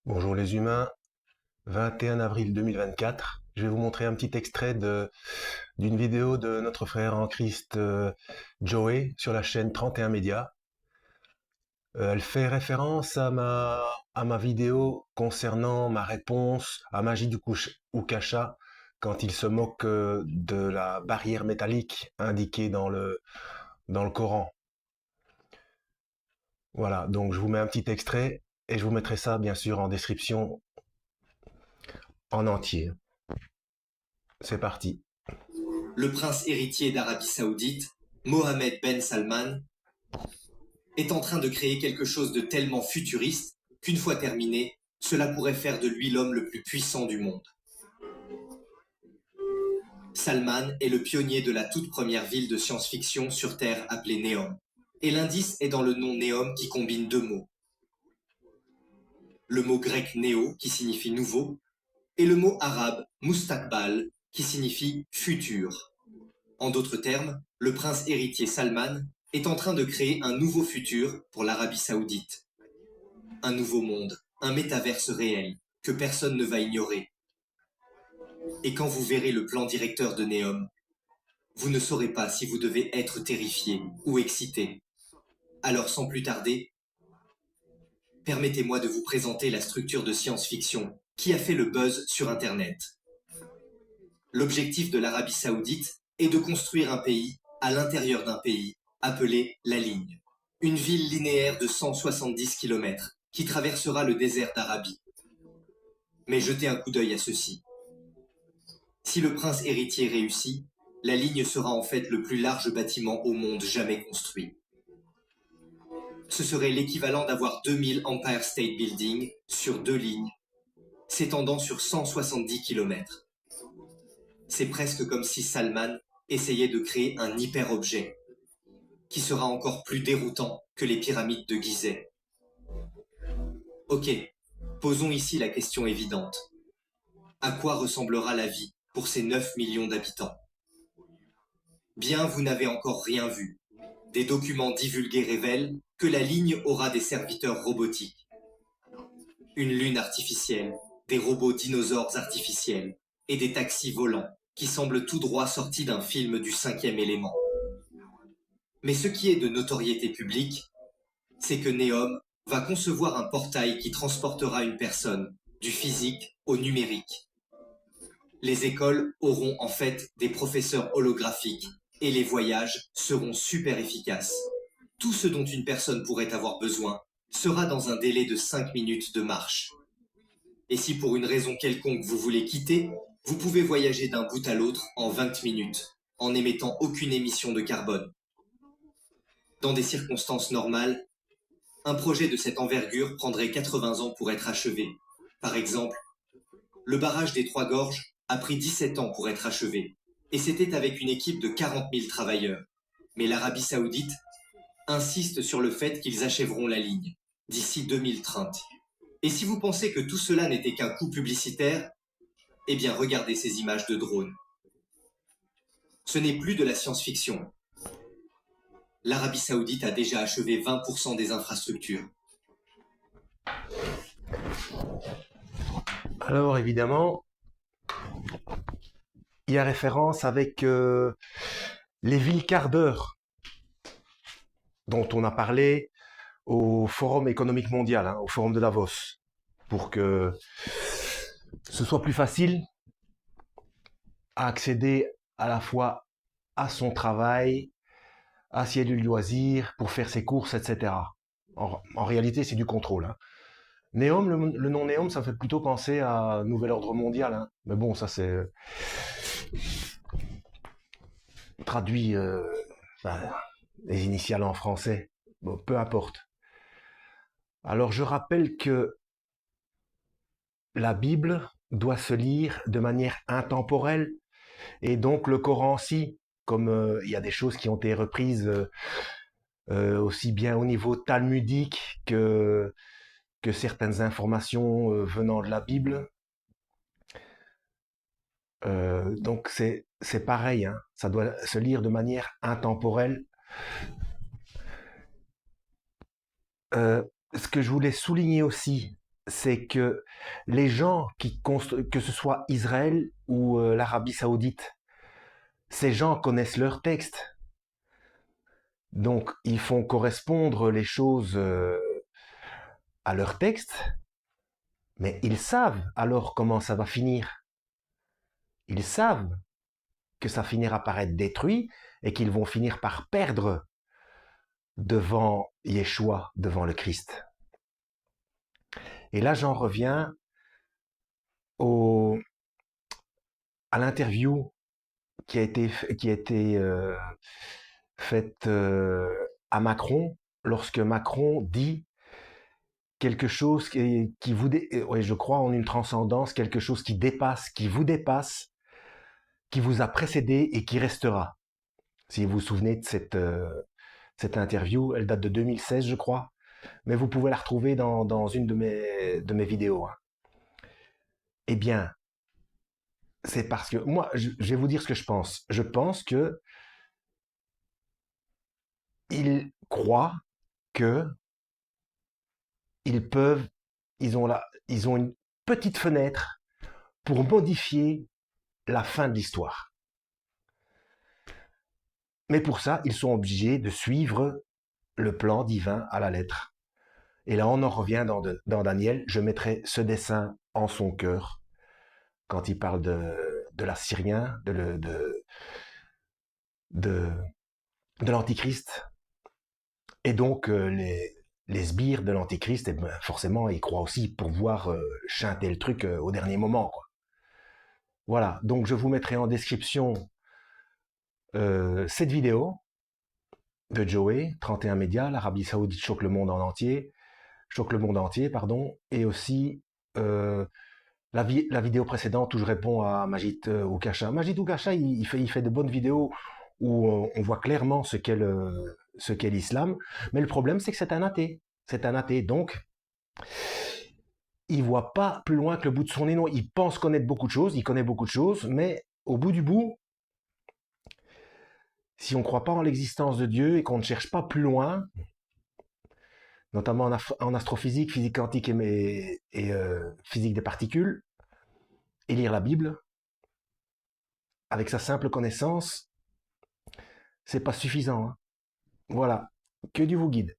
Bonjour les humains, 21 avril 2024. Je vais vous montrer un petit extrait d'une vidéo de notre frère en Christ Joey sur la chaîne 31 Médias. Elle fait référence à ma vidéo concernant ma réponse à Majid Oukasha quand il se moque de la barrière métallique indiquée dans le Coran. Voilà, donc je vous mets un petit extrait et je vous mettrai ça bien sûr en description en entier. C'est parti. Le prince héritier d'Arabie Saoudite, Mohammed Ben Salman, est en train de créer quelque chose de tellement futuriste qu'une fois terminé, cela pourrait faire de lui l'homme le plus puissant du monde. Salman est le pionnier de la toute première ville de science-fiction sur Terre appelée Neom. Et l'indice est dans le nom Neom qui combine deux mots. Le mot grec néo qui signifie nouveau et le mot arabe mustakbal qui signifie futur. En d'autres termes, le prince héritier Salman est en train de créer un nouveau futur pour l'Arabie Saoudite. Un nouveau monde, un métaverse réel, que personne ne va ignorer. Et quand vous verrez le plan directeur de Neom, vous ne saurez pas si vous devez être terrifié ou excité. Alors sans plus tarder, permettez-moi de vous présenter la structure de science-fiction qui a fait le buzz sur Internet. L'objectif de l'Arabie Saoudite est de construire un pays à l'intérieur d'un pays, appelé la Ligne. Une ville linéaire de 170 km qui traversera le désert d'Arabie. Mais jetez un coup d'œil à ceci. Si le prince héritier réussit, la ligne sera en fait le plus large bâtiment au monde jamais construit. Ce serait l'équivalent d'avoir 2000 Empire State Building sur deux lignes, s'étendant sur 170 km. C'est presque comme si Salman essayait de créer un hyper-objet, qui sera encore plus déroutant que les pyramides de Gizeh. Ok, posons ici la question évidente. À quoi ressemblera la vie pour ces 9 millions d'habitants? Bien, vous n'avez encore rien vu. Des documents divulgués révèlent que la ligne aura des serviteurs robotiques. Une lune artificielle, des robots dinosaures artificiels et des taxis volants qui semblent tout droit sortis d'un film du 5e élément. Mais ce qui est de notoriété publique, c'est que Neom va concevoir un portail qui transportera une personne du physique au numérique. Les écoles auront en fait des professeurs holographiques et les voyages seront super efficaces. Tout ce dont une personne pourrait avoir besoin sera dans un délai de 5 minutes de marche. Et si pour une raison quelconque vous voulez quitter, vous pouvez voyager d'un bout à l'autre en 20 minutes, en n'émettant aucune émission de carbone. Dans des circonstances normales, un projet de cette envergure prendrait 80 ans pour être achevé. Par exemple, le barrage des Trois Gorges a pris 17 ans pour être achevé, et c'était avec une équipe de 40 000 travailleurs. Mais l'Arabie Saoudite insiste sur le fait qu'ils achèveront la ligne d'ici 2030. Et si vous pensez que tout cela n'était qu'un coup publicitaire, eh bien regardez ces images de drones. Ce n'est plus de la science-fiction. L'Arabie Saoudite a déjà achevé 20% des infrastructures. Alors évidemment, il y a référence avec les villes quart d'heure dont on a parlé au Forum économique mondial, au Forum de Davos, pour que ce soit plus facile à accéder à la fois à son travail, à ses lieux de loisirs, pour faire ses courses, etc. En réalité, c'est du contrôle. Néom, le nom Néom, ça me fait plutôt penser à Nouvel Ordre Mondial. Mais bon, ça c'est traduit enfin, les initiales en français. Bon, peu importe. Alors je rappelle que la Bible doit se lire de manière intemporelle et donc le Coran aussi, comme il y a des choses qui ont été reprises aussi bien au niveau talmudique que certaines informations venant de la Bible. Donc c'est pareil, ça doit se lire de manière intemporelle. Ce que je voulais souligner aussi, c'est que les gens que ce soit Israël ou l'Arabie Saoudite, ces gens connaissent leurs textes. Donc, ils font correspondre les choses à leurs textes, mais ils savent alors comment ça va finir. Ils savent que ça finira par être détruit et qu'ils vont finir par perdre devant Yeshua, devant le Christ. Et là, j'en reviens au, à l'interview qui a été faite à Macron lorsque Macron dit quelque chose qui vous, ouais, je crois en une transcendance, quelque chose qui dépasse, qui vous a précédé et qui restera. Si vous vous souvenez de cette interview, elle date de 2016, je crois, mais vous pouvez la retrouver dans une de mes vidéos. Hein. Eh bien, c'est parce que moi, je vais vous dire ce que je pense. Je pense que ils croient que ils peuvent, ils ont une petite fenêtre pour modifier la fin de l'histoire. Mais pour ça, ils sont obligés de suivre le plan divin à la lettre. Et là, on en revient dans Daniel. Je mettrai ce dessin en son cœur quand il parle de l'Assyrien, de, de l'Antichrist. Et donc, les sbires de l'Antichrist, eh ben, forcément, ils croient aussi pouvoir chanter le truc au dernier moment. Quoi. Voilà, donc je vous mettrai en description cette vidéo de Joey, 31 médias, l'Arabie Saoudite choque le monde entier, pardon, et aussi la vidéo précédente où je réponds à Majid Oukasha. Majid Oukasha, il fait de bonnes vidéos où on voit clairement ce qu'est l'islam, mais le problème c'est que c'est un athée. C'est un athée, donc il voit pas plus loin que le bout de son nez. Non, il pense connaître beaucoup de choses, il connaît beaucoup de choses, mais au bout du bout, si on ne croit pas en l'existence de Dieu et qu'on ne cherche pas plus loin, notamment en astrophysique, physique quantique et physique des particules, et lire la Bible, avec sa simple connaissance, c'est pas suffisant. Hein. Voilà, que Dieu vous guide.